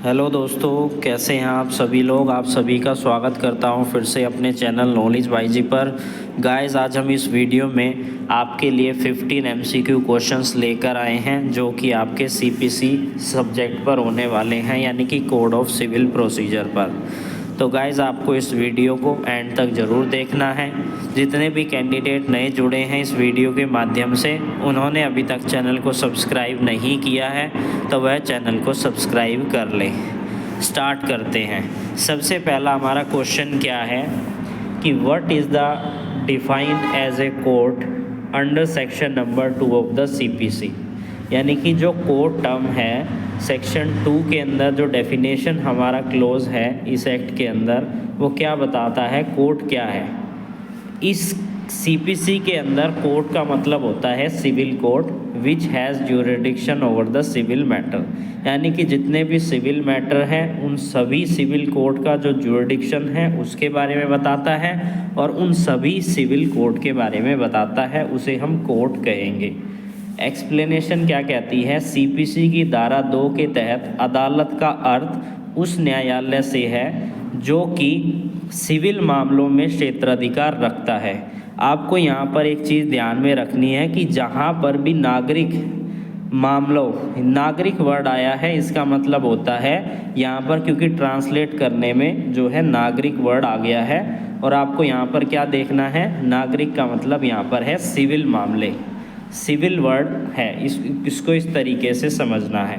Hello दोस्तों, कैसे हैं आप सभी लोग। आप सभी का स्वागत करता हूं फिर से अपने चैनल नॉलेज बाईजी पर। गाइस, आज हम इस वीडियो में आपके लिए 15 एमसीक्यू क्वेश्चंस लेकर आए हैं जो कि आपके सीपीसी सब्जेक्ट पर होने वाले हैं, यानी कि कोड ऑफ सिविल प्रोसीजर पर। तो गाइज़, आपको इस वीडियो को एंड तक ज़रूर देखना है। जितने भी कैंडिडेट नए जुड़े हैं इस वीडियो के माध्यम से, उन्होंने अभी तक चैनल को सब्सक्राइब नहीं किया है तो वह चैनल को सब्सक्राइब कर लें। स्टार्ट करते हैं। सबसे पहला हमारा क्वेश्चन क्या है कि what is the defined as a court under section number 2 of the CPC. यानी कि जो कोर्ट टर्म है सेक्शन 2 के अंदर, जो डेफिनेशन हमारा क्लोज है इस एक्ट के अंदर, वो क्या बताता है, कोर्ट क्या है। इस सीपीसी के अंदर कोर्ट का मतलब होता है civil court which has jurisdiction over the civil matter. यानी कि जितने भी सिविल मैटर हैं उन सभी सिविल कोर्ट का जो ज्यूरिडिक्शन है उसके बारे में बताता है, और उन सभी सिविल कोर्ट के बारे में बताता है, उसे हम कोर्ट कहेंगे। एक्सप्लेनेशन क्या कहती है, सीपीसी की धारा 2 के तहत अदालत का अर्थ उस न्यायालय से है जो कि सिविल मामलों में क्षेत्राधिकार रखता है। आपको यहाँ पर एक चीज़ ध्यान में रखनी है कि जहाँ पर भी नागरिक मामलों, नागरिक वर्ड आया है, इसका मतलब होता है यहाँ पर, क्योंकि ट्रांसलेट करने में जो है नागरिक वर्ड आ गया है, और आपको यहाँ पर क्या देखना है, नागरिक का मतलब यहाँ पर है सिविल मामले, सिविल वर्ड है। इसको इस तरीके से समझना है,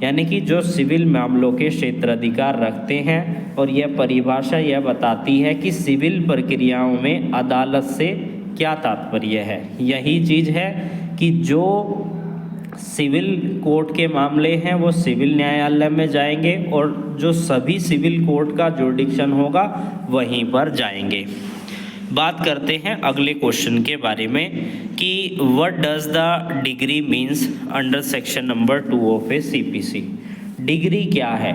यानी कि जो सिविल मामलों के क्षेत्राधिकार रखते हैं। और यह परिभाषा यह बताती है कि सिविल प्रक्रियाओं में अदालत से क्या तात्पर्य है। यही चीज़ है कि जो सिविल कोर्ट के मामले हैं वो सिविल न्यायालय में जाएंगे, और जो सभी सिविल कोर्ट का जुरिडिक्शन होगा वहीं पर जाएंगे। बात करते हैं अगले क्वेश्चन के बारे में कि what does the decree means under section number 2 of a CPC. Decree क्या है?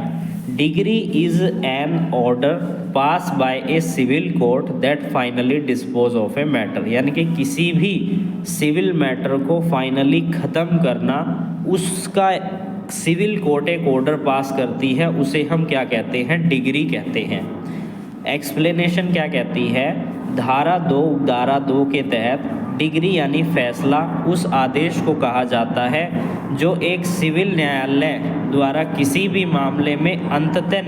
Decree is an order pass by a civil court that finally dispose of a matter. यानी कि किसी भी सिविल मैटर को फाइनली ख़त्म करना, उसका सिविल कोर्ट एक ऑर्डर पास करती है, उसे हम क्या कहते हैं, डिग्री कहते हैं। एक्सप्लेनेशन क्या कहती है, धारा 2 के तहत डिग्री यानी फैसला उस आदेश को कहा जाता है जो एक सिविल न्यायालय द्वारा किसी भी मामले में अंततः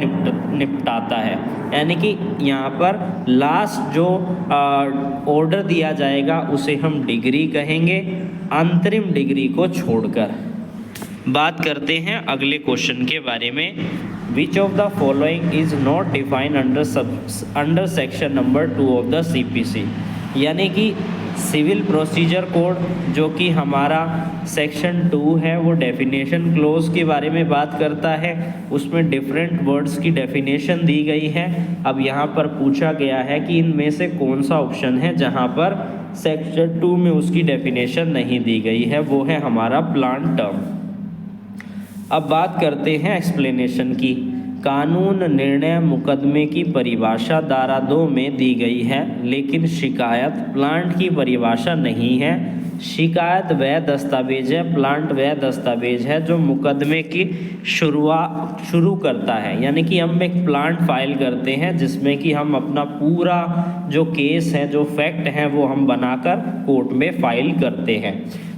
निपटाता है। यानी कि यहाँ पर लास्ट जो ऑर्डर दिया जाएगा उसे हम डिग्री कहेंगे, अंतरिम डिग्री को छोड़कर। बात करते हैं अगले क्वेश्चन के बारे में। Which of the following is not defined under section number 2 of the CPC. यानी कि सिविल प्रोसीजर कोड जो कि हमारा सेक्शन 2 है, वो डेफिनेशन क्लोज के बारे में बात करता है। उसमें डिफरेंट वर्ड्स की डेफिनेशन दी गई है। अब यहाँ पर पूछा गया है कि इनमें से कौन सा ऑप्शन है जहाँ पर सेक्शन 2 में उसकी डेफिनेशन नहीं दी गई है, वो है हमारा प्लांट टर्म। अब बात करते हैं एक्सप्लेनेशन की। कानून निर्णय मुकदमे की परिभाषा धारा 2 में दी गई है, लेकिन शिकायत प्लांट की परिभाषा नहीं है। शिकायत वह दस्तावेज है, प्लांट वह दस्तावेज है जो मुकदमे की शुरू करता है। यानी कि हम एक प्लांट फाइल करते हैं जिसमें कि हम अपना पूरा जो केस है, जो फैक्ट हैं, वो हम बनाकर कोर्ट में फाइल करते हैं,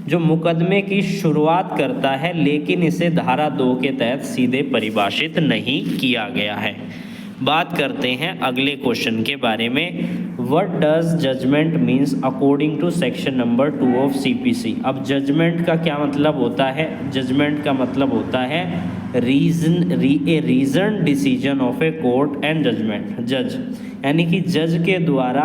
जो मुकदमे की शुरुआत करता है, लेकिन इसे धारा 2 के तहत सीधे परिभाषित नहीं किया गया है। बात करते हैं अगले क्वेश्चन के बारे में। What does judgement means according to section number 2 of CPC. अब जजमेंट का क्या मतलब होता है? जजमेंट का मतलब होता है reason decision of a court and judgement. जज यानी कि जज के द्वारा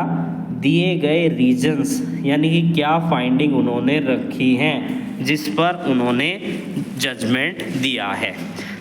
दिए गए रीजंस, यानी कि क्या फाइंडिंग उन्होंने रखी हैं जिस पर उन्होंने जजमेंट दिया है।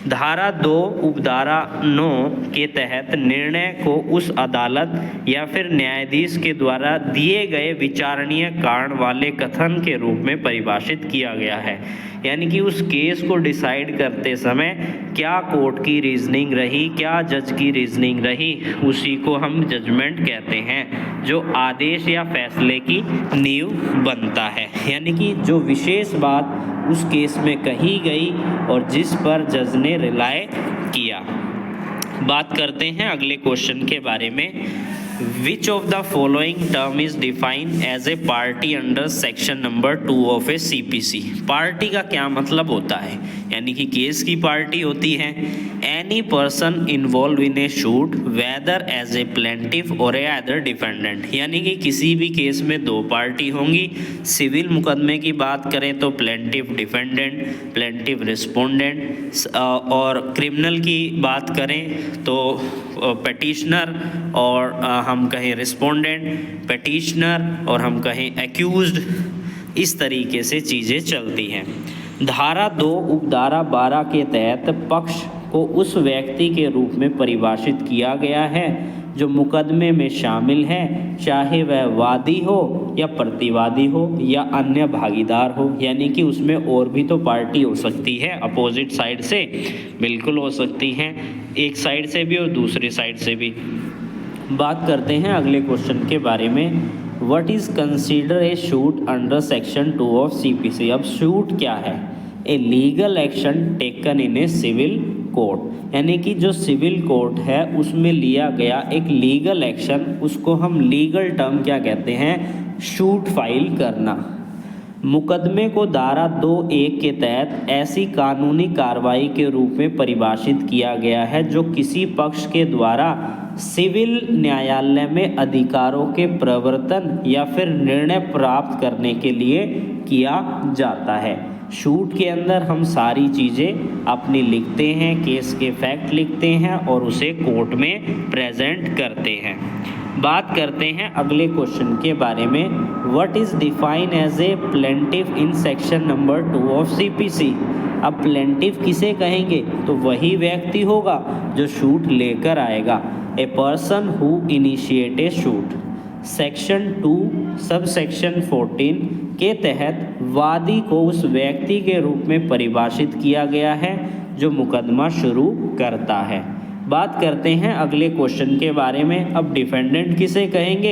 धारा 2 उपधारा 9 के तहत निर्णय को उस अदालत या फिर न्यायाधीश के द्वारा दिए गए विचारणीय कारण वाले कथन के रूप में परिभाषित किया गया है। यानी कि उस केस को डिसाइड करते समय क्या कोर्ट की रीजनिंग रही, क्या जज की रीजनिंग रही, उसी को हम जजमेंट कहते हैं, जो आदेश या फैसले की नींव बनता है। यानी कि जो विशेष बात उस केस में कही गई और जिस पर जज ने रिलाय किया। बात करते हैं अगले क्वेश्चन के बारे में। Which of the following term is defined as a party under section number 2 of a CPC. Party का क्या मतलब होता है, यानी कि केस की पार्टी होती है। Any person involve in a suit whether as a plaintiff or a other defendant, यानी कि किसी भी केस में दो पार्टी होंगी। सिविल मुकदमे की बात करें तो प्लेंटिफ डिफेंडेंट, प्लेंटिफ रिस्पोंडेंट, और क्रिमिनल की बात करें तो पेटिशनर और हम कहें रिस्पोंडेंट, पेटिशनर और हम कहें एक्यूज्ड। इस तरीके से चीज़ें चलती हैं। धारा 2 उपधारा 12 के तहत पक्ष को उस व्यक्ति के रूप में परिभाषित किया गया है जो मुकदमे में शामिल है, चाहे वह वादी हो या प्रतिवादी हो या अन्य भागीदार हो। यानी कि उसमें और भी तो पार्टी हो सकती है, अपोजिट साइड से बिल्कुल हो सकती हैं, एक साइड से भी और दूसरी साइड से भी। बात करते हैं अगले क्वेश्चन के बारे में। What is consider a suit under section 2 of CPC. अब शूट क्या है? A legal action taken in a civil court, यानी कि जो सिविल कोर्ट है उसमें लिया गया एक लीगल एक्शन, उसको हम लीगल टर्म क्या कहते हैं? शूट फाइल करना। मुकदमे को धारा 2(1) के तहत ऐसी कानूनी कार्रवाई के रूप में परिभाषित किया गया है जो किसी पक्ष के द्वारा सिविल न्यायालय में अधिकारों के प्रवर्तन या फिर निर्णय प्राप्त करने के लिए किया जाता है। शूट के अंदर हम सारी चीज़ें अपनी लिखते हैं, केस के फैक्ट लिखते हैं और उसे कोर्ट में प्रेजेंट करते हैं। बात करते हैं अगले क्वेश्चन के बारे में। What is define as a plaintiff in section number 2 of CPC. अब प्लेंटिफ किसे कहेंगे? तो वही व्यक्ति होगा जो शूट लेकर आएगा। A person who initiate A shoot. Section 2 sub section 14 के तहत वादी को उस व्यक्ति के रूप में परिभाषित किया गया है जो मुकदमा शुरू करता है। बात करते हैं अगले क्वेश्चन के बारे में। अब डिफेंडेंट किसे कहेंगे?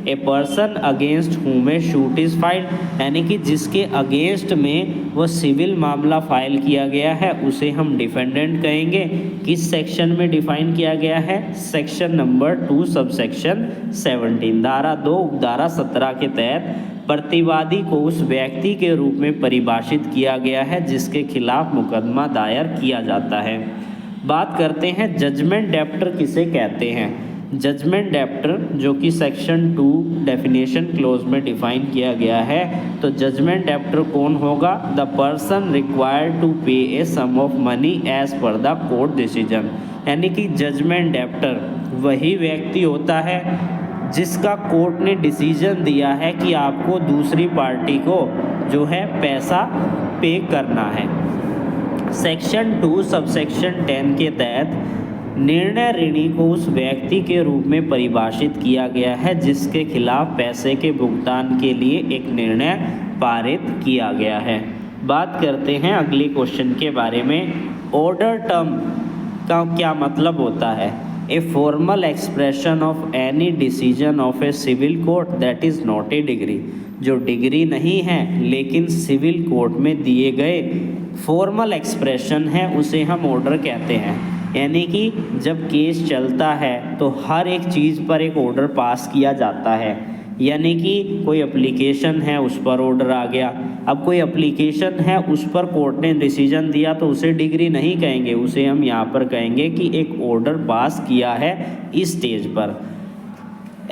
ए पर्सन अगेंस्ट हुम ए शूट इज फाइल्ड, यानी कि जिसके अगेंस्ट में वो सिविल मामला फाइल किया गया है उसे हम डिफेंडेंट कहेंगे। किस सेक्शन में डिफाइन किया गया है? सेक्शन नंबर 2 सब सेक्शन 17 धारा 2 उपधारा 17 के तहत प्रतिवादी को उस व्यक्ति के रूप में परिभाषित किया गया है जिसके खिलाफ मुकदमा दायर किया जाता है। बात करते हैं जजमेंट डेप्टर किसे कहते हैं। जजमेंट डेप्टर जो कि सेक्शन 2 डेफिनेशन क्लोज में डिफाइन किया गया है, तो जजमेंट डेप्टर कौन होगा? The person required to pay a sum of money as per the court decision, यानी कि जजमेंट डेप्टर वही व्यक्ति होता है जिसका कोर्ट ने डिसीजन दिया है कि आपको दूसरी पार्टी को जो है पैसा पे करना है। सेक्शन 2 सबसेक्शन 10 के तहत निर्णय ऋणी को उस व्यक्ति के रूप में परिभाषित किया गया है जिसके खिलाफ पैसे के भुगतान के लिए एक निर्णय पारित किया गया है। बात करते हैं अगले क्वेश्चन के बारे में। ऑर्डर टर्म का क्या मतलब होता है? A formal expression of any decision of a civil court that is not a decree, जो डिग्री नहीं है लेकिन सिविल कोर्ट में दिए गए फॉर्मल एक्सप्रेशन है उसे हम ऑर्डर कहते हैं। यानी कि जब केस चलता है तो हर एक चीज़ पर एक ऑर्डर पास किया जाता है, यानी कि कोई एप्लीकेशन है उस पर ऑर्डर आ गया। अब कोई एप्लीकेशन है उस पर कोर्ट ने डिसीजन दिया तो उसे डिग्री नहीं कहेंगे, उसे हम यहाँ पर कहेंगे कि एक ऑर्डर पास किया है इस स्टेज पर।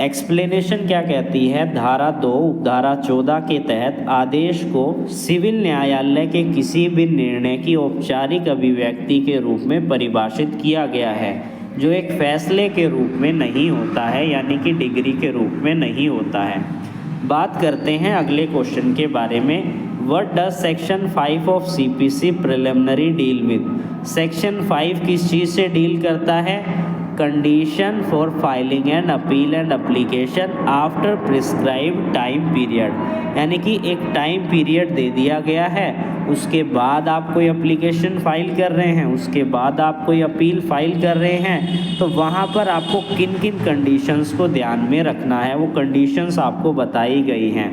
एक्सप्लेनेशन क्या कहती है? धारा 2 उपधारा 14 के तहत आदेश को सिविल न्यायालय के किसी भी निर्णय की औपचारिक अभिव्यक्ति के रूप में परिभाषित किया गया है जो एक फैसले के रूप में नहीं होता है, यानी कि डिग्री के रूप में नहीं होता है। बात करते हैं अगले क्वेश्चन के बारे में। What does section 5 of CPC preliminary deal with. Section 5 किस चीज़ से डील करता है? Condition for filing and appeal and application after prescribe time period, यानी कि एक टाइम पीरियड दे दिया गया है, उसके बाद आप कोई एप्लीकेशन फाइल कर रहे हैं, उसके बाद आप कोई अपील फाइल कर रहे हैं, तो वहाँ पर आपको किन किन कंडीशंस को ध्यान में रखना है, वो कंडीशंस आपको बताई गई हैं।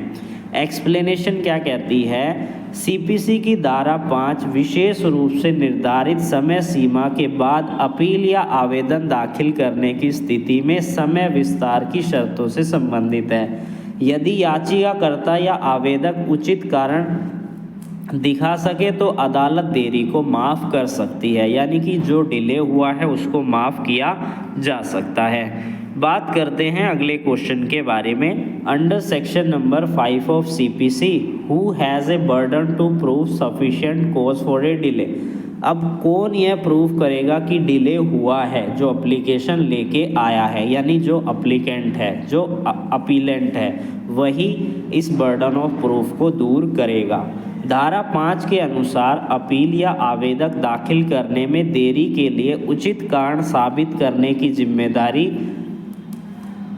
एक्सप्लेनेशन क्या कहती है? सीपीसी की धारा 5 विशेष रूप से निर्धारित समय सीमा के बाद अपील या आवेदन दाखिल करने की स्थिति में समय विस्तार की शर्तों से संबंधित है। यदि याचिकाकर्ता या आवेदक उचित कारण दिखा सके तो अदालत देरी को माफ़ कर सकती है, यानी कि जो डिले हुआ है उसको माफ़ किया जा सकता है। बात करते हैं अगले क्वेश्चन के बारे में। Under section number 5 of CPC who has a burden to prove sufficient cause for a delay. अब कौन यह प्रूव करेगा कि डिले हुआ है? जो एप्लीकेशन लेके आया है, यानी जो अप्लीकेंट है, जो अपीलेंट है, वही इस बर्डन ऑफ प्रूफ को दूर करेगा। धारा 5 के अनुसार अपील या आवेदक दाखिल करने में देरी के लिए उचित कारण साबित करने की जिम्मेदारी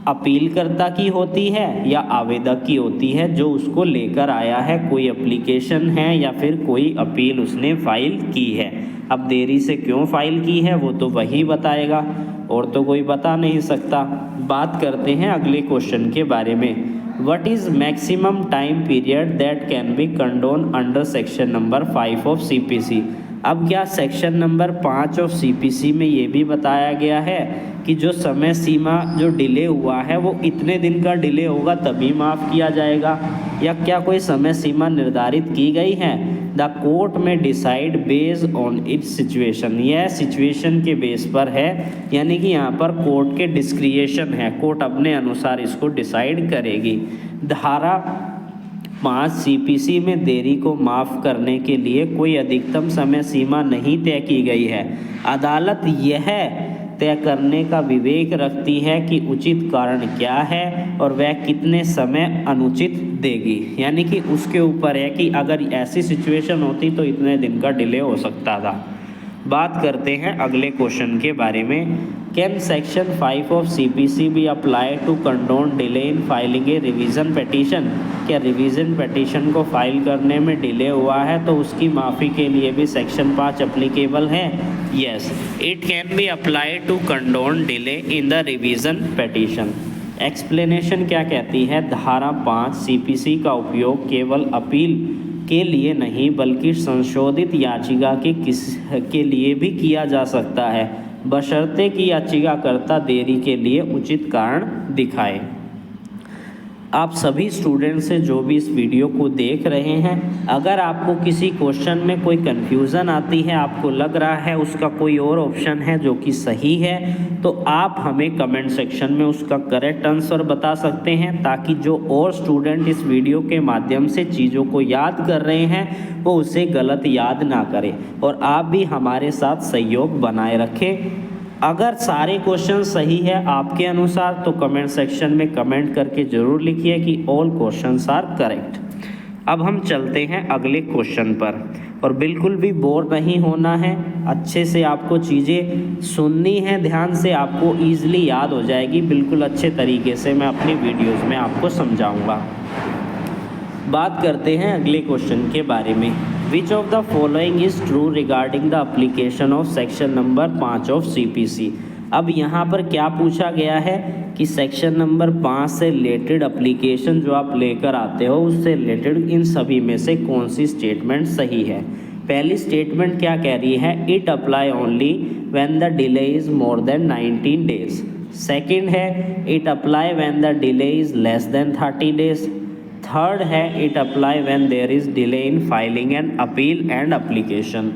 अपीलकर्ता की होती है या आवेदक की होती है जो उसको लेकर आया है, कोई एप्लीकेशन है या फिर कोई अपील उसने फाइल की है। अब देरी से क्यों फाइल की है वो तो वही बताएगा, और तो कोई बता नहीं सकता। बात करते हैं अगले क्वेश्चन के बारे में। What is maximum time period that can be condone under section number 5 of CPC. अब क्या सेक्शन नंबर 5 ऑफ सीपीसी में ये भी बताया गया है कि जो समय सीमा जो डिले हुआ है वो इतने दिन का डिले होगा तभी माफ़ किया जाएगा, या क्या कोई समय सीमा निर्धारित की गई है? द कोर्ट में decide based on it's situation. यह सिचुएशन के बेस पर है, यानी कि यहाँ पर कोर्ट के डिस्क्रिएशन है, कोर्ट अपने अनुसार इसको डिसाइड करेगी। धारा 5 सीपीसी में देरी को माफ़ करने के लिए कोई अधिकतम समय सीमा नहीं तय की गई है। अदालत यह तय करने का विवेक रखती है कि उचित कारण क्या है और वह कितने समय अनुचित देगी, यानी कि उसके ऊपर है कि अगर ऐसी सिचुएशन होती तो इतने दिन का डिले हो सकता था। बात करते हैं अगले क्वेश्चन के बारे में। Can section 5 of CPC be apply to condone delay in filing a revision petition. क्या रिवीजन पिटीशन को फाइल करने में डिले हुआ है तो उसकी माफ़ी के लिए भी सेक्शन 5 अप्लीकेबल है? Yes, it can be apply to condone delay in the revision petition. Explanation क्या कहती है? धारा 5 सीपीसी का उपयोग केवल अपील के लिए नहीं बल्कि संशोधित याचिका के लिए भी किया जा सकता है, बशर्ते कि याचिकाकर्ता देरी के लिए उचित कारण दिखाए। आप सभी स्टूडेंट से जो भी इस वीडियो को देख रहे हैं, अगर आपको किसी क्वेश्चन में कोई कन्फ्यूज़न आती है, आपको लग रहा है उसका कोई और ऑप्शन है जो कि सही है, तो आप हमें कमेंट सेक्शन में उसका करेक्ट आंसर बता सकते हैं, ताकि जो और स्टूडेंट इस वीडियो के माध्यम से चीज़ों को याद कर रहे हैं वो उसे गलत याद ना करें और आप भी हमारे साथ सहयोग बनाए रखें। अगर सारे क्वेश्चन सही है आपके अनुसार तो कमेंट सेक्शन में कमेंट करके ज़रूर लिखिए कि ऑल क्वेश्चंस आर करेक्ट। अब हम चलते हैं अगले क्वेश्चन पर, और बिल्कुल भी बोर नहीं होना है, अच्छे से आपको चीज़ें सुननी है, ध्यान से, आपको ईजिली याद हो जाएगी। बिल्कुल अच्छे तरीके से मैं अपनी वीडियोज़ में आपको समझाऊँगा। बात करते हैं अगले क्वेश्चन के बारे में। Which of the following is true regarding the application of section number 5 of CPC. अब यहाँ पर क्या पूछा गया है कि सेक्शन नंबर 5 से रिलेटेड एप्लीकेशन जो आप लेकर आते हो उससे रिलेटेड इन सभी में से कौन सी स्टेटमेंट सही है। पहली स्टेटमेंट क्या कह रही है? It apply only when the delay is more than 19 days. Second है it apply when the delay is less than 30 days. Third है it apply when there is delay in filing an appeal and application.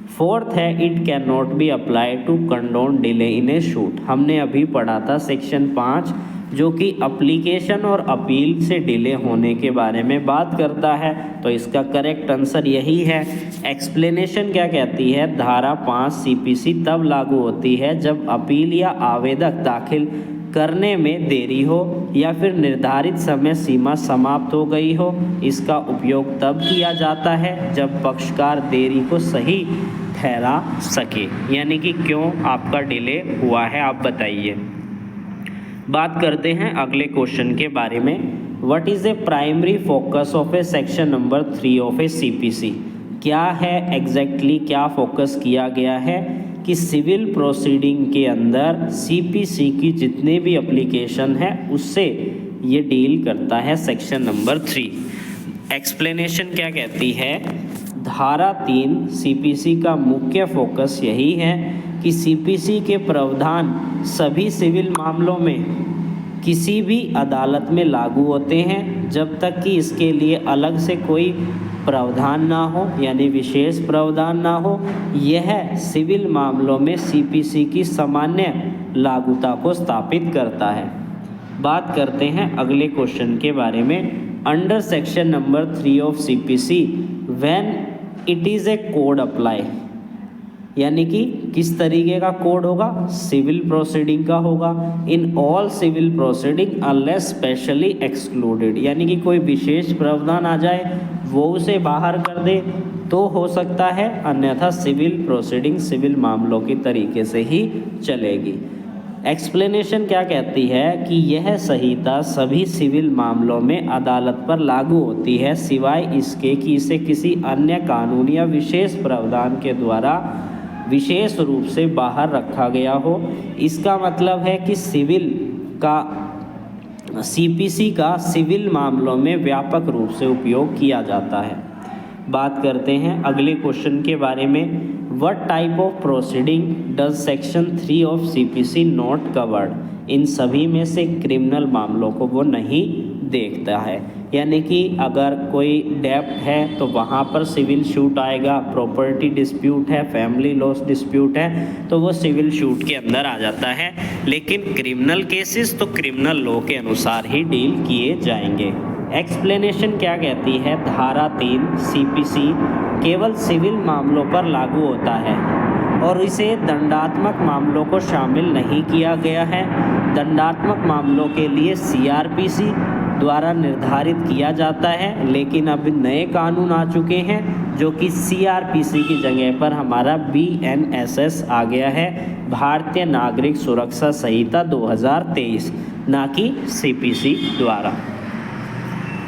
Fourth है it can not be apply to condone delay in a suit. हमने अभी पढ़ा था section 5 जो कि application और appeal से डिले होने के बारे में बात करता है, तो इसका करेक्ट आंसर यही है। एक्सप्लेनेशन क्या कहती है? धारा 5 सीपीसी तब लागू होती है जब अपील या आवेदक दाखिल करने में देरी हो या फिर निर्धारित समय सीमा समाप्त हो गई हो। इसका उपयोग तब किया जाता है जब पक्षकार देरी को सही ठहरा सके, यानी कि क्यों आपका डिले हुआ है आप बताइए। बात करते हैं अगले क्वेश्चन के बारे में। What is a primary focus of A section number 3 of a CPC. क्या है एग्जैक्टली क्या फोकस किया गया है कि सिविल प्रोसीडिंग के अंदर सीपीसी की जितने भी एप्लीकेशन है उससे ये डील करता है सेक्शन नंबर 3। एक्सप्लेनेशन क्या कहती है, धारा 3 सीपीसी का मुख्य फोकस यही है कि सीपीसी के प्रावधान सभी सिविल मामलों में किसी भी अदालत में लागू होते हैं जब तक कि इसके लिए अलग से कोई प्रावधान ना हो, यानी विशेष प्रावधान ना हो। यह सिविल मामलों में सीपीसी की सामान्य लागूता को स्थापित करता है। बात करते हैं अगले क्वेश्चन के बारे में। Under section number 3 of CPC when it is a code apply, यानी कि किस तरीके का कोड होगा, सिविल प्रोसीडिंग का होगा। In all civil proceeding unless specially excluded, यानी कि कोई विशेष प्रावधान आ जाए वो उसे बाहर कर दे तो हो सकता है, अन्यथा सिविल प्रोसीडिंग सिविल मामलों की तरीके से ही चलेगी। एक्सप्लेनेशन क्या कहती है कि यह संहिता सभी सिविल मामलों में अदालत पर लागू होती है सिवाय इसके कि इसे किसी अन्य कानून या विशेष प्रावधान के द्वारा विशेष रूप से बाहर रखा गया हो। इसका मतलब है कि सिविल का सीपीसी का सिविल मामलों में व्यापक रूप से उपयोग किया जाता है। बात करते हैं अगले क्वेश्चन के बारे में। What type of proceeding does section 3 of CPC not covered, इन सभी में से क्रिमिनल मामलों को वो नहीं देखता है, यानी कि अगर कोई डेप्ट है तो वहाँ पर सिविल शूट आएगा, प्रॉपर्टी डिस्प्यूट है, फैमिली लॉस डिस्प्यूट है तो वो सिविल शूट के अंदर आ जाता है। लेकिन क्रिमिनल केसेस तो क्रिमिनल लॉ के अनुसार ही डील किए जाएंगे। एक्सप्लेनेशन क्या कहती है, धारा 3 सीपीसी केवल सिविल मामलों पर लागू होता है और इसे दंडात्मक मामलों को शामिल नहीं किया गया है। दंडात्मक मामलों के लिए सीआरपीसी द्वारा निर्धारित किया जाता है, लेकिन अब नए कानून आ चुके हैं जो कि सीआरपीसी की जगह पर हमारा बीएनएसएस आ गया है, भारतीय नागरिक सुरक्षा संहिता 2023, ना कि सीपीसी द्वारा।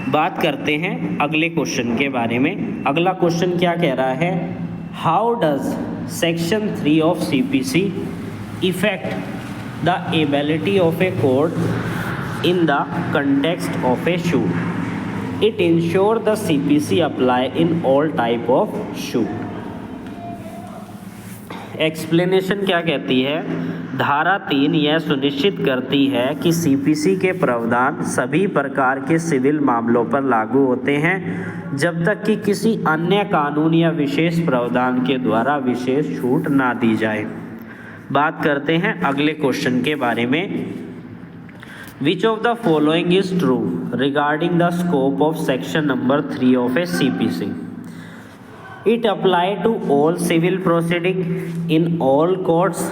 बात करते हैं अगले क्वेश्चन के बारे में। अगला क्वेश्चन क्या कह रहा है, how does section 3 of CPC effect the ability of a court in the context of a shoot, it ensure the CPC apply in all type of shoot. Explanation क्या कहती है, धारा 3 यह सुनिश्चित करती है कि सीपीसी के प्रावधान सभी प्रकार के सिविल मामलों पर लागू होते हैं जब तक कि किसी अन्य कानून या विशेष प्रावधान के द्वारा विशेष छूट ना दी जाए। बात करते हैं अगले क्वेश्चन के बारे में। Which of the following is true regarding the scope of section number 3 of a CPC, it apply to all civil proceeding in all courts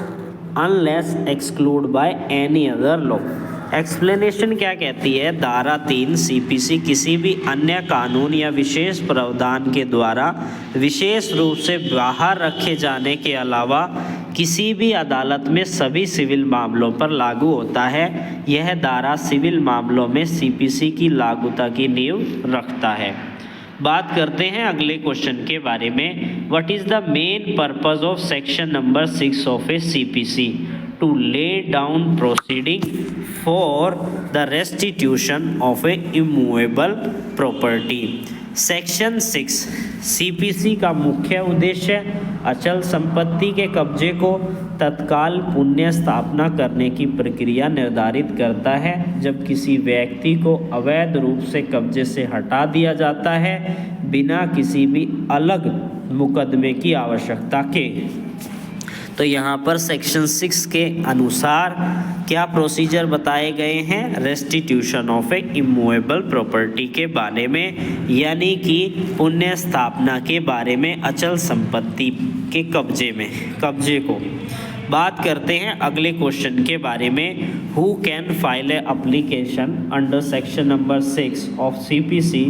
unless exclude by any other law. Explanation क्या कहती है, धारा 3 CPC किसी भी अन्य कानून या विशेष प्रावधान के द्वारा विशेष रूप से बाहर रखे जाने के अलावा किसी भी अदालत में सभी सिविल मामलों पर लागू होता है। यह धारा सिविल मामलों में सीपीसी की लागूता की नींव रखता है। बात करते हैं अगले क्वेश्चन के बारे में। What is the main purpose of section number 6 of a CPC, to lay down proceeding for the restitution of a immovable property. Section 6 CPC का मुख्य उद्देश्य अचल संपत्ति के कब्जे को तत्काल पुनः स्थापना करने की प्रक्रिया निर्धारित करता है जब किसी व्यक्ति को अवैध रूप से कब्जे से हटा दिया जाता है बिना किसी भी अलग मुकदमे की आवश्यकता के। तो यहाँ पर सेक्शन 6 के अनुसार क्या प्रोसीजर बताए गए हैं, restitution of a immovable property के बारे में, यानी कि पुनः स्थापना के बारे में अचल संपत्ति के कब्जे को। बात करते हैं अगले क्वेश्चन के बारे में। Who can file a application under section number 6 of CPC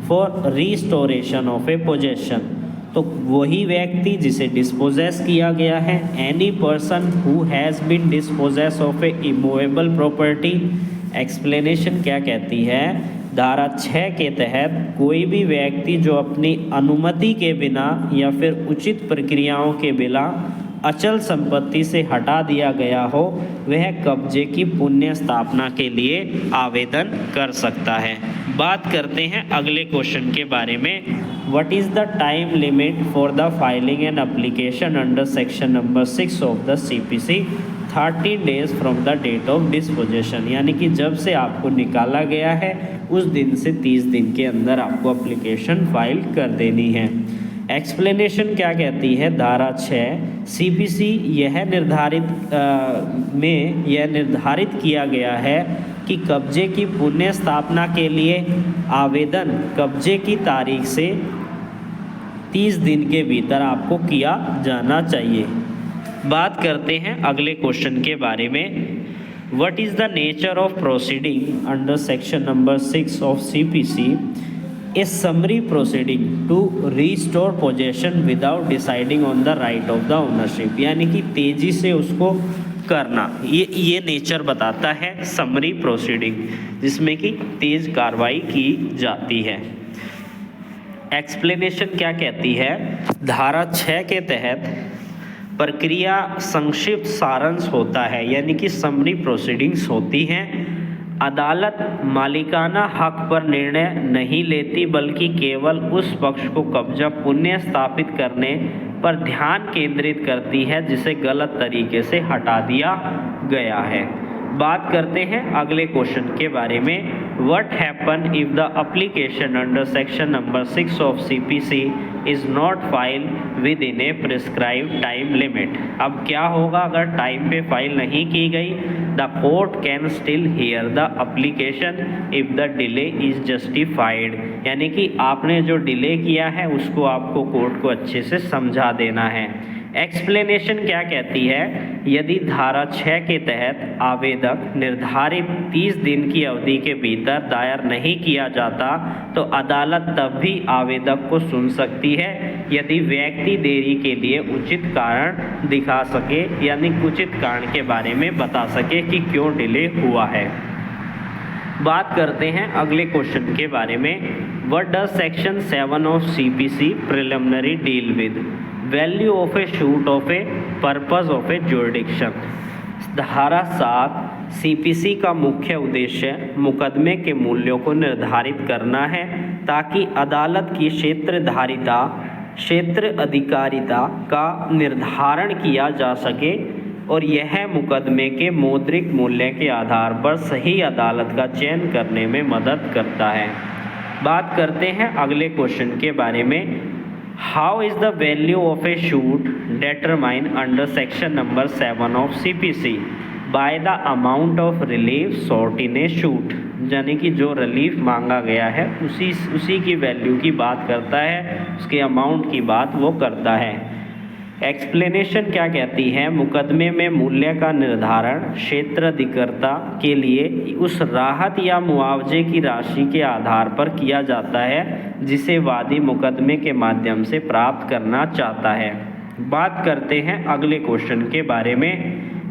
for restoration of a possession, तो वही व्यक्ति जिसे डिस्पोजेस किया गया है। Any person who has been dispossess of a immovable property. Explanation क्या कहती है, धारा 6 के तहत कोई भी व्यक्ति जो अपनी अनुमति के बिना या फिर उचित प्रक्रियाओं के बिना अचल संपत्ति से हटा दिया गया हो वह कब्जे की पुनः स्थापना के लिए आवेदन कर सकता है। बात करते हैं अगले क्वेश्चन के बारे में। What is the time limit for the filing an application under section number 6 of the CPC? 13 days from the date of dispossession, यानी कि जब से आपको निकाला गया है उस दिन से 30 दिन के अंदर आपको एप्लीकेशन फाइल कर देनी है। एक्सप्लेनेशन क्या कहती है? धारा 6 CPC यह निर्धारित किया गया है कि कब्जे की पुनः स्थापना के लिए आवेदन कब्जे की तारीख से 30 दिन के भीतर आपको किया जाना चाहिए। बात करते हैं अगले क्वेश्चन के बारे में। What is the nature of proceeding under section number 6 of CPC? A summary proceeding to restore possession without deciding on the right of the ownership, यानी कि तेजी से उसको करना, ये नेचर बताता है समरी प्रोसीडिंग, जिसमें कि तेज कार्रवाई की जाती है। एक्सप्लेनेशन क्या कहती है? धारा 6 के तहत प्रक्रिया संक्षिप्त सारांश होता है, यानी कि समरी प्रोसीडिंग्स होती हैं। अदालत मालिकाना हक पर निर्णय नहीं लेती बल्कि केवल उस पक्ष को कब्जा पुनः स्थापित करने पर ध्यान केंद्रित करती है जिसे गलत तरीके से हटा दिया गया है। बात करते हैं अगले क्वेश्चन के बारे में। What happen if the application under section number 6 of CPC is not file with in A prescribed time limit? अब क्या होगा अगर टाइम पे फाइल नहीं की गई? The court can still here the application if the delay is justified, यानी कि आपने जो डिले किया है उसको आपको कोर्ट को अच्छे से समझा देना है। एक्सप्लेनेशन क्या कहती है? यदि धारा 6 के तहत आवेदक निर्धारित 30 दिन की अवधि के भीतर दायर नहीं किया जाता तो अदालत तब भी आवेदक को सुन सकती है यदि व्यक्ति देरी के लिए उचित कारण दिखा सके, यानी उचित कारण के बारे में बता सके कि क्यों डिले हुआ है। बात करते हैं अगले क्वेश्चन के बारे में। What does section 7 of CPC preliminary deal with? Value of a shoot of a purpose of A jurisdiction. धारा 7 CPC का मुख्य उद्देश्य मुकदमे के मूल्यों को निर्धारित करना है ताकि अदालत की क्षेत्र अधिकारिता का निर्धारण किया जा सके और यह मुकदमे के मौद्रिक मूल्य के आधार पर सही अदालत का चयन करने में मदद करता है। बात करते हैं अगले क्वेश्चन के बारे में। How is the value of a suit determine under section number 7 of CPC? By the amount of relief sought in a suit, यानी कि जो रिलीफ मांगा गया है उसी की वैल्यू की बात करता है, उसके अमाउंट की बात वो करता है। एक्सप्लेनेशन क्या कहती है? मुकदमे में मूल्य का निर्धारण क्षेत्राधिकारता के लिए उस राहत या मुआवजे की राशि के आधार पर किया जाता है जिसे वादी मुकदमे के माध्यम से प्राप्त करना चाहता है। बात करते हैं अगले क्वेश्चन के बारे में।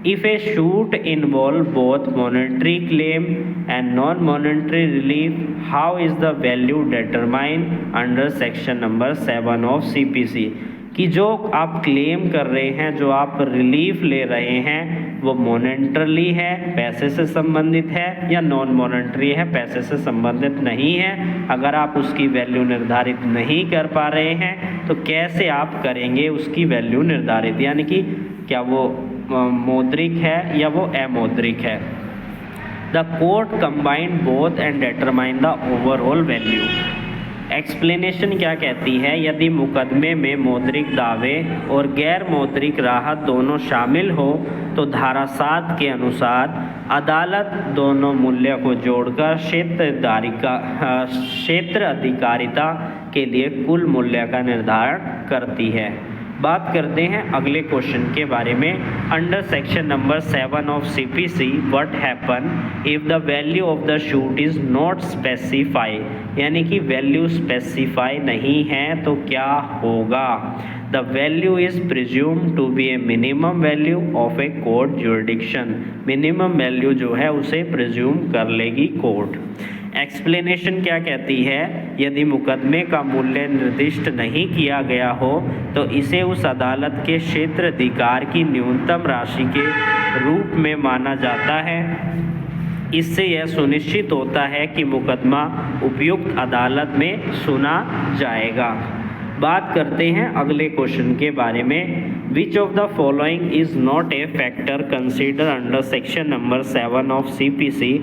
If A shoot involve both monetary claim and non monetary relief, how is the value determine under section number 7 of CPC? कि जो आप क्लेम कर रहे हैं, जो आप रिलीफ ले रहे हैं, वो मॉनेटरी है, पैसे से संबंधित है, या नॉन मॉनेटरी है, पैसे से संबंधित नहीं है। अगर आप उसकी वैल्यू निर्धारित नहीं कर पा रहे हैं तो कैसे आप करेंगे उसकी वैल्यू निर्धारित, यानी कि क्या वो मौद्रिक है या वो अमौद्रिक है। The court combined both and determine the overall value. Explanation क्या कहती है? यदि मुकदमे में मौद्रिक दावे और गैर मौद्रिक राहत दोनों शामिल हो तो धारा 7 के अनुसार अदालत दोनों मूल्य को जोड़कर क्षेत्र अधिकारिता के लिए कुल मूल्य का निर्धारण करती है। बात करते हैं अगले क्वेश्चन के बारे में। Under section number 7 of CPC what happen if the value of the suit is not specify, यानी कि वैल्यू स्पेसिफाई नहीं है तो क्या होगा? The value is presume to be a minimum value of a court jurisdiction. Minimum value जो है उसे प्रिज्यूम कर लेगी कोर्ट। एक्सप्लेनेशन क्या कहती है, यदि मुकदमे का मूल्य निर्दिष्ट नहीं किया गया हो तो इसे उस अदालत के क्षेत्राधिकार की न्यूनतम राशि के रूप में माना जाता है। इससे यह सुनिश्चित होता है कि मुकदमा उपयुक्त अदालत में सुना जाएगा। बात करते हैं अगले क्वेश्चन के बारे में। Which of the following is not a factor consider under section number 7 of CPC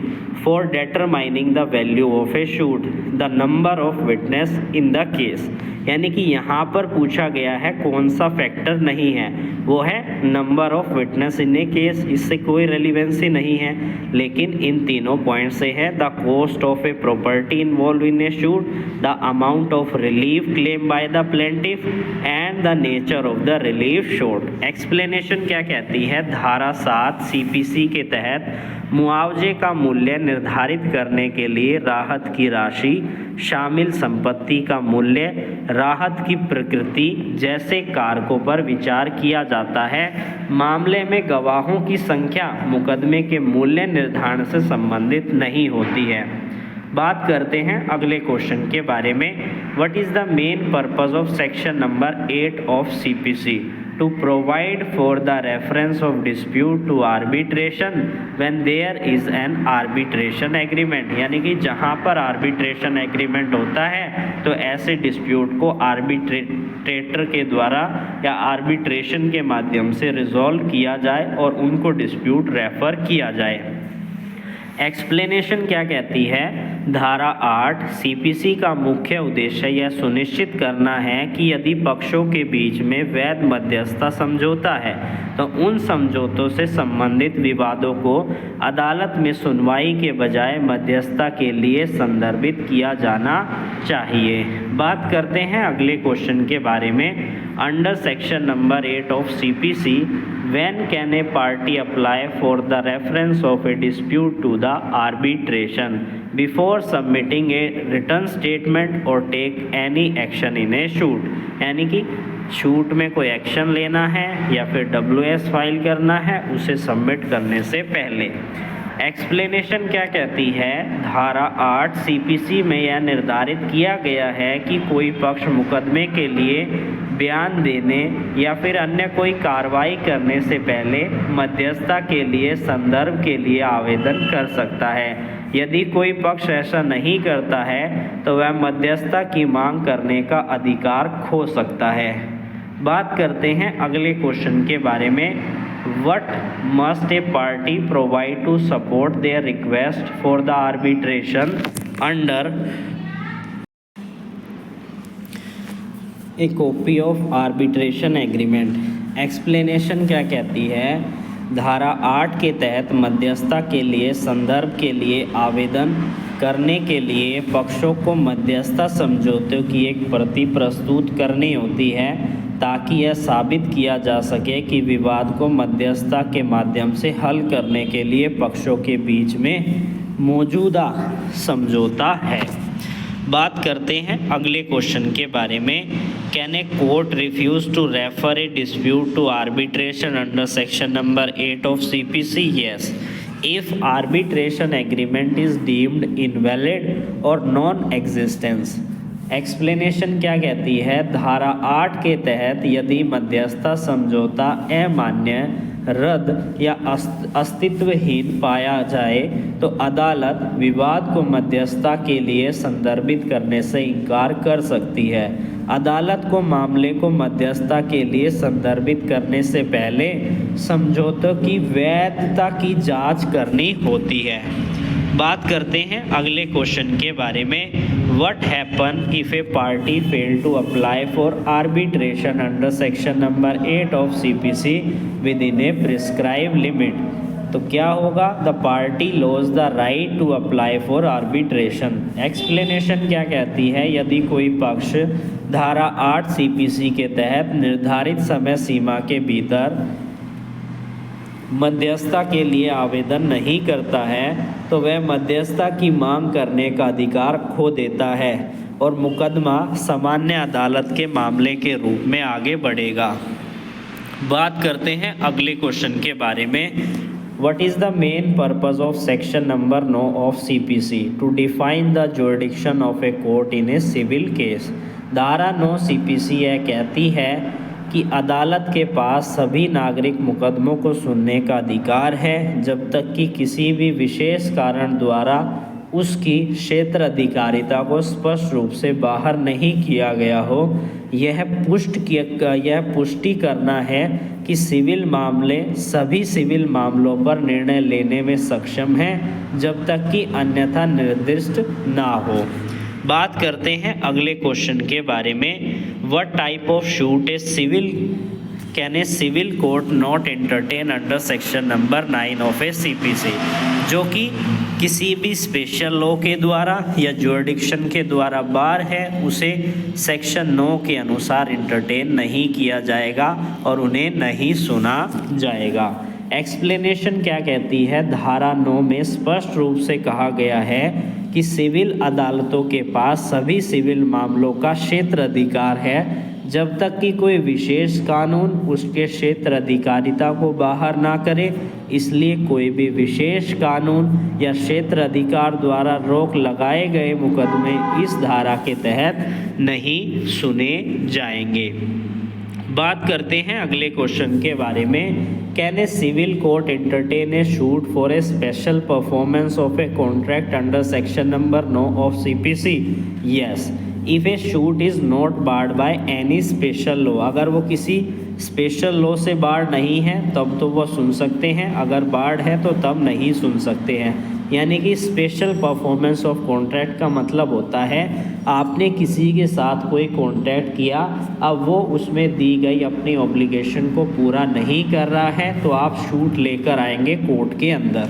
for determining the value of a shoot the number of witness in the case. यानी कि यहाँ पर पूछा गया है कौन सा फैक्टर नहीं है, वो है number of witness in A case. इससे कोई रेलिवेंसी नहीं है, लेकिन इन तीनों पॉइंट से है the cost of a property involve in a shoot, the amount of relief claim by the plaintiff and the nature of the relief shoot. Explanation क्या कहती है, धारा 7 CPC के तहत मुआवजे का मूल्य निर्धारित करने के लिए राहत की राशि, शामिल संपत्ति का मूल्य, राहत की प्रकृति जैसे कारकों पर विचार किया जाता है। मामले में गवाहों की संख्या मुकदमे के मूल्य निर्धारण से संबंधित नहीं होती है। बात करते हैं अगले क्वेश्चन के बारे में। What is the main purpose of section number 8 of CPC? To provide for the reference of dispute to arbitration when there is an arbitration agreement. यानी कि जहां पर आर्बिट्रेशन एग्रीमेंट होता है तो ऐसे डिस्प्यूट को आर्बिट्रेटर के द्वारा या आर्बिट्रेशन के माध्यम से रिजॉल्व किया जाए और उनको डिस्प्यूट रेफर किया जाए। एक्सप्लेनेशन क्या कहती है, धारा 8 CPC का मुख्य उद्देश्य यह सुनिश्चित करना है कि यदि पक्षों के बीच में वैध मध्यस्थता समझौता है तो उन समझौतों से संबंधित विवादों को अदालत में सुनवाई के बजाय मध्यस्थता के लिए संदर्भित किया जाना चाहिए। बात करते हैं अगले क्वेश्चन के बारे में। Under section number 8 of CPC when can a party apply for the reference of a dispute to the arbitration before submitting a written statement or take any action in a suit? यानी कि shoot में कोई action लेना है या फिर WS file करना है उसे सबमिट करने से पहले। एक्सप्लेनेशन क्या कहती है, धारा 8 CPC में यह निर्धारित किया गया है कि कोई पक्ष मुकदमे के लिए बयान देने या फिर अन्य कोई कार्रवाई करने से पहले मध्यस्थता के लिए संदर्भ के लिए आवेदन कर सकता है। यदि कोई पक्ष ऐसा नहीं करता है तो वह मध्यस्थता की मांग करने का अधिकार खो सकता है। बात करते हैं अगले क्वेश्चन के बारे में। What must a party provide to support their request for the arbitration under a copy of arbitration agreement? Explanation क्या कहती है, धारा 8 के तहत मध्यस्थता के लिए संदर्भ के लिए आवेदन करने के लिए पक्षों को मध्यस्थता समझौते की एक प्रति प्रस्तुत करनी होती है ताकि यह साबित किया जा सके कि विवाद को मध्यस्थता के माध्यम से हल करने के लिए पक्षों के बीच में मौजूदा समझौता है। बात करते हैं अगले क्वेश्चन के बारे में। Can a court refuse to refer a dispute to arbitration under section number 8 of CPC? Yes, if arbitration agreement is deemed invalid or non-existence। Explanation क्या कहती है, धारा 8 के तहत यदि मध्यस्थता समझौता अमान्य, रद्द या अस्तित्वहीन पाया जाए तो अदालत विवाद को मध्यस्थता के लिए संदर्भित करने से इनकार कर सकती है। अदालत को मामले को मध्यस्थता के लिए संदर्भित करने से पहले समझौते की वैधता की जांच करनी होती है। बात करते हैं अगले क्वेश्चन के बारे में। What happen if a party fail to apply for arbitration under section number 8 of CPC with in a prescribe limit? तो क्या होगा, the party loses the right to apply for arbitration. Explanation क्या कहती है, यदि कोई पक्ष धारा 8 CPC के तहत निर्धारित समय सीमा के भीतर मध्यस्थता के लिए आवेदन नहीं करता है तो वह मध्यस्थता की मांग करने का अधिकार खो देता है और मुकदमा सामान्य अदालत के मामले के रूप में आगे बढ़ेगा। बात करते हैं अगले क्वेश्चन के बारे में। What is the main purpose of section number 9 of CPC? To define the jurisdiction of a court in a civil case. धारा 9 CPC यह कहती है कि अदालत के पास सभी नागरिक मुकदमों को सुनने का अधिकार है जब तक कि किसी भी विशेष कारण द्वारा उसकी क्षेत्र अधिकारिता को स्पष्ट रूप से बाहर नहीं किया गया हो। यह पुष्टि करना है कि सिविल मामले सभी सिविल मामलों पर निर्णय लेने में सक्षम हैं जब तक कि अन्यथा निर्दिष्ट ना हो। बात करते हैं अगले क्वेश्चन के बारे में। What type of suit can a civil court not entertain under section number 9 of a CPC? जो कि किसी भी स्पेशल लॉ के द्वारा या जुरिडिक्शन के द्वारा बार है उसे सेक्शन 9 के अनुसार एंटरटेन नहीं किया जाएगा और उन्हें नहीं सुना जाएगा। एक्सप्लेनेशन क्या कहती है? धारा 9 में स्पष्ट रूप से कहा गया है कि सिविल अदालतों के पास सभी सिविल मामलों का क्षेत्र अधिकार है जब तक कि कोई विशेष कानून उसके क्षेत्र अधिकारिता को बाहर ना करे। इसलिए कोई भी विशेष कानून या क्षेत्र अधिकार द्वारा रोक लगाए गए मुकदमे इस धारा के तहत नहीं सुने जाएंगे। बात करते हैं अगले क्वेश्चन के बारे में। Can a civil court entertain a suit for a special performance of a contract under section number 9 of CPC? Yes, if a suit is not barred by any special law. अगर वो किसी special law से board नहीं है तब तो वो सुन सकते हैं, अगर बार्ड है तो तब नहीं सुन सकते हैं। यानी कि स्पेशल परफॉर्मेंस ऑफ कॉन्ट्रैक्ट का मतलब होता है आपने किसी के साथ कोई कॉन्ट्रैक्ट किया, अब वो उसमें दी गई अपनी ऑब्लिगेशन को पूरा नहीं कर रहा है तो आप शूट लेकर आएंगे कोर्ट के अंदर।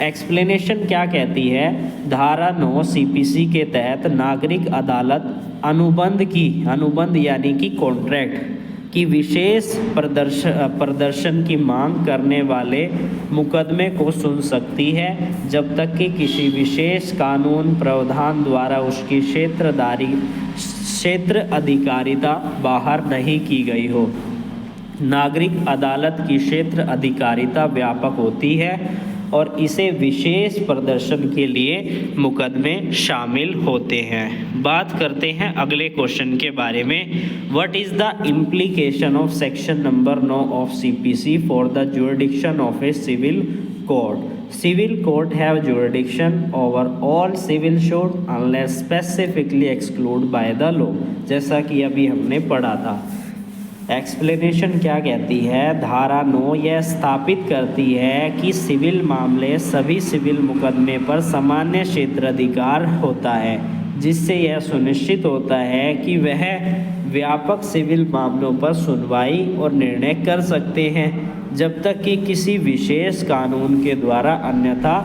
एक्सप्लेनेशन क्या कहती है? धारा 9 CPC के तहत नागरिक अदालत अनुबंध यानी कि कॉन्ट्रैक्ट की विशेष प्रदर्शन की मांग करने वाले मुकदमे को सुन सकती है जब तक कि किसी विशेष कानून प्रावधान द्वारा उसकी क्षेत्र अधिकारिता बाहर नहीं की गई हो। नागरिक अदालत की क्षेत्र अधिकारिता व्यापक होती है और इसे विशेष प्रदर्शन के लिए मुकदमे शामिल होते हैं। बात करते हैं अगले क्वेश्चन के बारे में। What is the implication of section number 9 of CPC for the jurisdiction of a civil court? Civil court have jurisdiction over all civil suit unless specifically exclude by the law. जैसा कि अभी हमने पढ़ा था। Explanation क्या कहती है? धारा 9 यह स्थापित करती है कि सिविल मामले सभी सिविल मुकदमे पर सामान्य क्षेत्राधिकार होता है, जिससे यह सुनिश्चित होता है कि वह व्यापक सिविल मामलों पर सुनवाई और निर्णय कर सकते हैं जब तक कि किसी विशेष कानून के द्वारा अन्यथा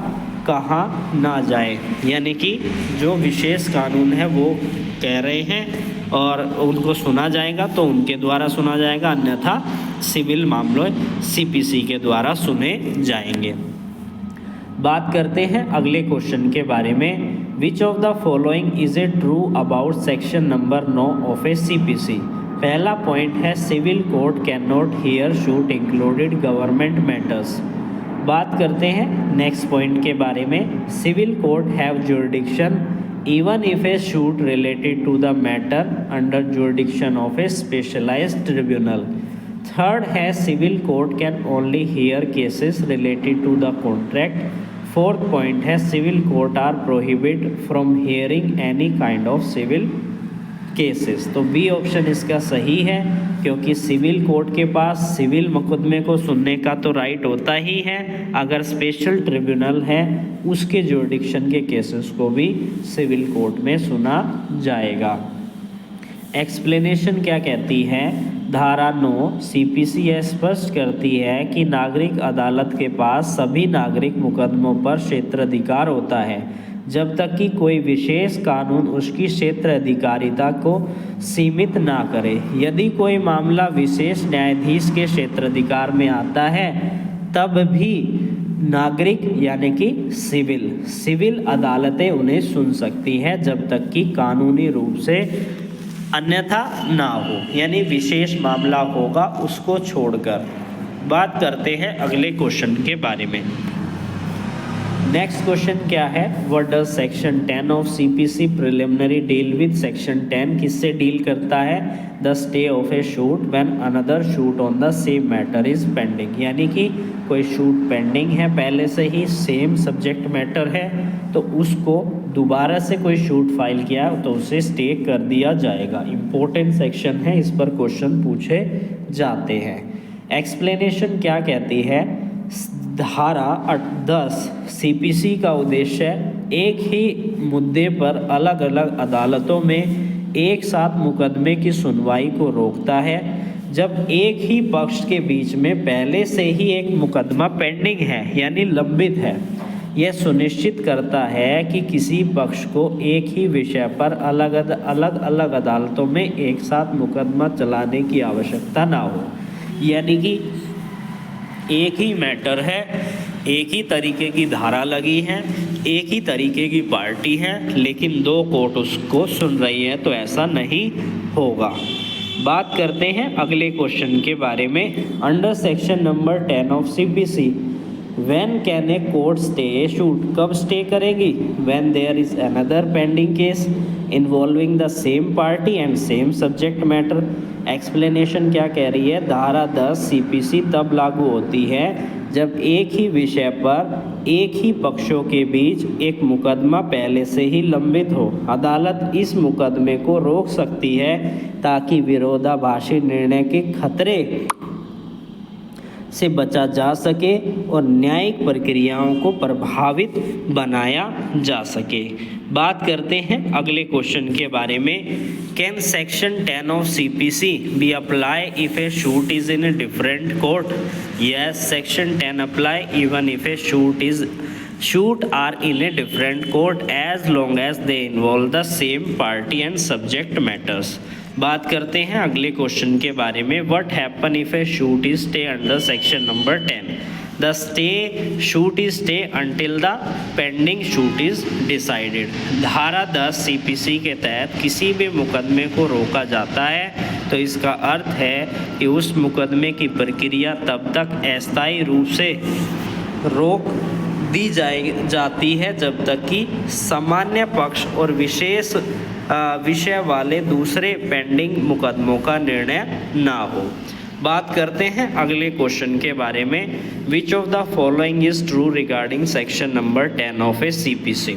कहा ना जाए। यानी कि जो विशेष कानून है वो कह रहे हैं और उनको सुना जाएगा तो उनके द्वारा सुना जाएगा, अन्यथा सिविल मामलों CPC के द्वारा सुने जाएंगे। बात करते हैं अगले क्वेश्चन के बारे में। Which of the following is a true about section number 9 of a CPC? पहला पॉइंट है civil court can not hear suit included government matters. बात करते हैं नेक्स्ट पॉइंट के बारे में। Civil court have jurisdiction even if a suit related to the matter under jurisdiction of a specialized tribunal. Third है civil court can only hear cases related to the contract. Fourth point है civil court are prohibited from hearing any kind of civil cases. तो B option इसका सही है क्योंकि civil court के पास civil मुकदमे को सुनने का तो राइट होता ही है, अगर स्पेशल ट्रिब्यूनल है उसके जुरिडिक्शन के केसेस को भी सिविल कोर्ट में सुना जाएगा। एक्सप्लेनेशन क्या कहती है? धारा 9 CPC यह स्पष्ट करती है कि नागरिक अदालत के पास सभी नागरिक मुकदमों पर क्षेत्राधिकार होता है जब तक कि कोई विशेष कानून उसकी क्षेत्र अधिकारिता को सीमित ना करे। यदि कोई मामला विशेष न्यायाधीश के क्षेत्राधिकार में आता है तब भी नागरिक यानी कि सिविल अदालतें उन्हें सुन सकती है जब तक कि कानूनी रूप से अन्यथा ना हो, यानी विशेष मामला होगा उसको छोड़कर। बात करते हैं अगले क्वेश्चन के बारे में। नेक्स्ट क्वेश्चन क्या है, what does section 10 of CPC preliminary deal with. Section 10 किससे डील करता है, the stay of a shoot when another shoot on the same matter is pending, यानी कि कोई शूट पेंडिंग है पहले से ही, सेम सब्जेक्ट मैटर है, तो उसको दोबारा से कोई शूट फाइल किया तो उसे स्टे कर दिया जाएगा। इम्पोर्टेंट सेक्शन है, इस पर क्वेश्चन पूछे जाते हैं। एक्सप्लेनेशन क्या कहती है, धारा 10 सीपीसी का उद्देश्य एक ही मुद्दे पर अलग अलग अदालतों में एक साथ मुकदमे की सुनवाई को रोकता है जब एक ही पक्ष के बीच में पहले से ही एक मुकदमा पेंडिंग है यानी लंबित है। यह सुनिश्चित करता है कि किसी पक्ष को एक ही विषय पर अलग अलग अदालतों में एक साथ मुकदमा चलाने की आवश्यकता ना हो, यानी कि एक ही मैटर है, एक ही तरीके की धारा लगी है, एक ही तरीके की पार्टी है, लेकिन दो कोर्ट उसको सुन रही है, तो ऐसा नहीं होगा। बात करते हैं अगले क्वेश्चन के बारे में। Under section number 10 of CPC when can a court stay a suit, कब स्टे करेगी, when there is another pending case involving the same party and same subject matter. Explanation क्या कह रही है, धारा 10 सीपीसी तब लागू होती है जब एक ही विषय पर एक ही पक्षों के बीच एक मुकदमा पहले से ही लंबित हो। अदालत इस मुकदमे को रोक सकती है ताकि विरोधाभासी निर्णय के खतरे से बचा जा सके और न्यायिक प्रक्रियाओं को प्रभावित बनाया जा सके। बात करते हैं अगले क्वेश्चन के बारे में। Can section 10 of CPC be apply if a suit is in a different court. Yes, section 10 apply even if a shoot are in a different court as long as they involve the same party and subject matters। बात करते हैं अगले question के बारे में। What happen if a shoot is stay under section number 10? The shoot is stay until the pending shoot is decided। धारा 10 CPC के तहत किसी भी मुकदमे को रोका जाता है तो इसका अर्थ है कि उस मुकदमे की प्रक्रिया तब तक अस्थायी रूप से रोक दी जाती है जब तक कि सामान्य पक्ष और विशेष विषय वाले दूसरे पेंडिंग मुकदमों का निर्णय ना हो। बात करते हैं अगले क्वेश्चन के बारे में। Which of the following is true regarding section number 10 of a CPC.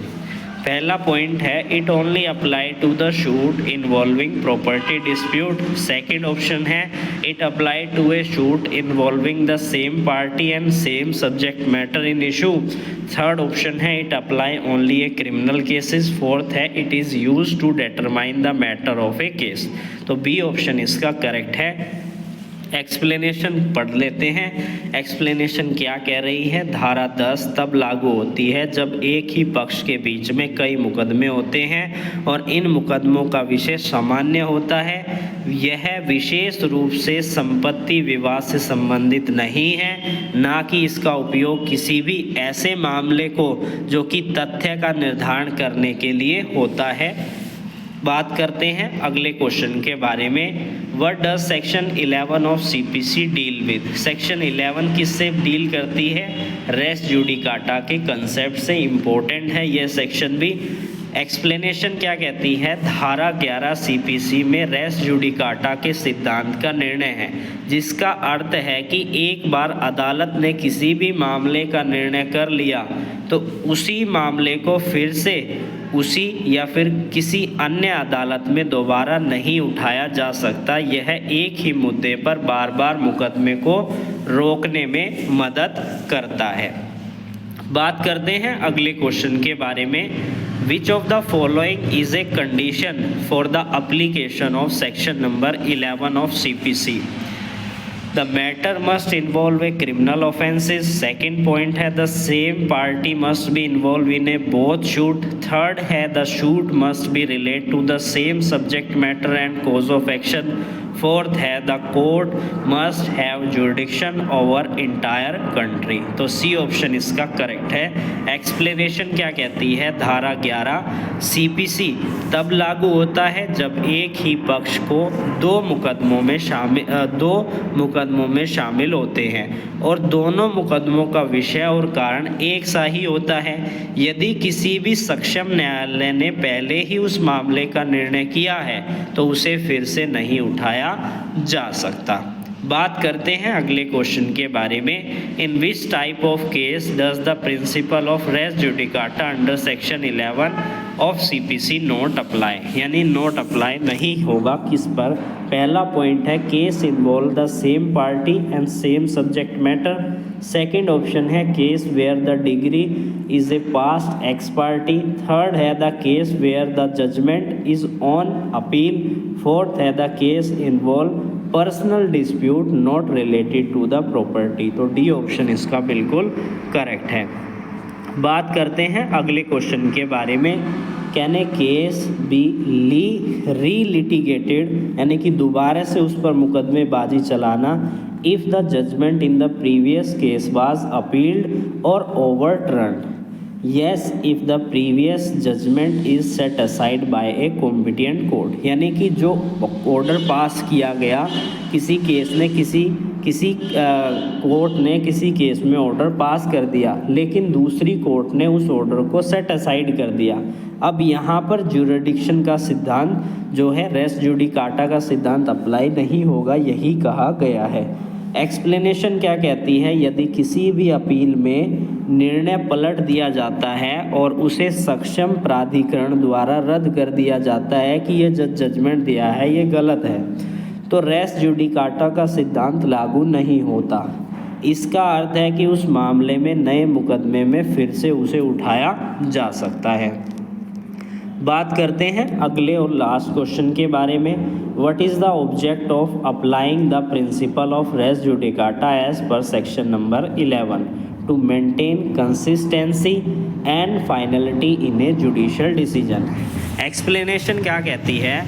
पहला पॉइंट है it only apply to the suit involving property dispute. Second option है it apply to a suit involving the same party and same subject matter in issue. Third option है it apply only a criminal cases. Fourth है it is use to determine the matter of a case. तो B option इसका correct है। Explanation पढ़ लेते हैं। Explanation क्या कह रही है, धारा 10 तब लागू होती है जब एक ही पक्ष के बीच में कई मुकदमे होते हैं और इन मुकदमों का विषय सामान्य होता है। यह विशेष रूप से संपत्ति विवाद से संबंधित नहीं है, ना कि इसका उपयोग किसी भी ऐसे मामले को जो कि तथ्य का निर्धारण करने के लिए होता है। बात करते हैं अगले क्वेश्चन के बारे में। What does section 11 of CPC deal with. Section 11 किससे डील करती है, रेस जुडिकाटा के कंसेप्ट से। इम्पोर्टेंट है यह सेक्शन भी। एक्सप्लेनेशन क्या कहती है, धारा 11 सीपीसी में रेस जुडिकाटा के सिद्धांत का निर्णय है, जिसका अर्थ है कि एक बार अदालत ने किसी भी मामले का निर्णय कर लिया तो उसी मामले को फिर से उसी या फिर किसी अन्य अदालत में दोबारा नहीं उठाया जा सकता। यह एक ही मुद्दे पर बार बार मुकदमे को रोकने में मदद करता है। बात करते हैं अगले क्वेश्चन के बारे में। Which of the following is a condition for the application of section number 11 of CPC. The matter must involve a criminal offences. Second point है the same party must be involve in a both suit. Third है the suit must be relate to the same subject matter and cause of action. Fourth है the court must have jurisdiction over entire country. तो C option इसका correct है। Explanation क्या कहती है, धारा 11 CPC तब लागू होता है जब एक ही पक्ष को दो मुकदमों में शामिल होते हैं और दोनों मुकदमों का विषय और कारण एक सा ही होता है। यदि किसी भी सक्षम न्यायालय ने पहले ही उस मामले का निर्णय किया है तो उसे फिर से नहीं उठाया जा सकता। बात करते हैं अगले क्वेश्चन के बारे में। In which type of case does the principle of res judicata under section 11 of CPC not apply, यानी नॉट अप्लाई नहीं होगा किस पर। पहला पॉइंट है case involve the same party and same subject matter. Second option है case where the decree is a passed ex parte. Third है the case where the judgment is on appeal. Fourth है the case involve personal dispute not related to the property. तो D option इसका बिल्कुल correct है। बात करते हैं अगले क्वेश्चन के बारे में। Can a case be relitigated, यानी कि दोबारा से उस पर मुकदमेबाजी चलाना, if the judgment in the previous case was appealed और overturned. Yes, if the previous judgment is set aside by a competent court, यानी कि जो ऑर्डर पास किया गया किसी केस ने किसी कोर्ट ने किसी केस में ऑर्डर पास कर दिया लेकिन दूसरी कोर्ट ने उस ऑर्डर को सेट असाइड कर दिया। अब यहाँ पर जुरिडिक्शन का सिद्धांत जो है रेस जुडिकाटा का सिद्धांत अप्लाई नहीं होगा, यही कहा गया है। एक्सप्लेनेशन क्या कहती है, यदि किसी भी अपील में निर्णय पलट दिया जाता है और उसे सक्षम प्राधिकरण द्वारा रद्द कर दिया जाता है कि ये जजमेंट दिया है ये गलत है, तो रेस जुडिकाटा का सिद्धांत लागू नहीं होता। इसका अर्थ है कि उस मामले में नए मुकदमे में फिर से उसे उठाया जा सकता है। बात करते हैं अगले और लास्ट क्वेश्चन के बारे में। What is the object of applying the principle of res judicata as per section number 11 to maintain consistency and finality in a judicial decision. Explanation क्या कहती है,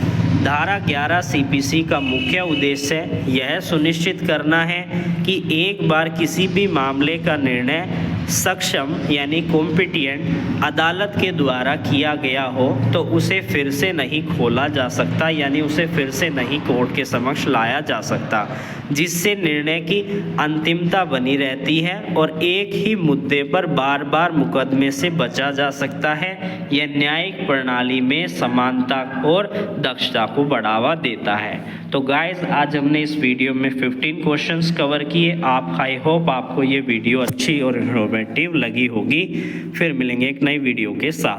धारा 11 सीपीसी का मुख्य उद्देश्य यह सुनिश्चित करना है कि एक बार किसी भी मामले का निर्णय सक्षम यानी कॉम्पिटिएंट अदालत के द्वारा किया गया हो तो उसे फिर से नहीं खोला जा सकता, यानी उसे फिर से नहीं कोर्ट के समक्ष लाया जा सकता, जिससे निर्णय की अंतिमता बनी रहती है और एक ही मुद्दे पर बार बार मुकदमे से बचा जा सकता है। यह न्यायिक प्रणाली में समानता और दक्षता को बढ़ावा देता है। तो गाइस, आज हमने इस वीडियो में 15 क्वेश्चंस कवर किए। आई होप आपको ये वीडियो अच्छी और इन्फॉर्मेटिव लगी होगी। फिर मिलेंगे एक नई वीडियो के साथ।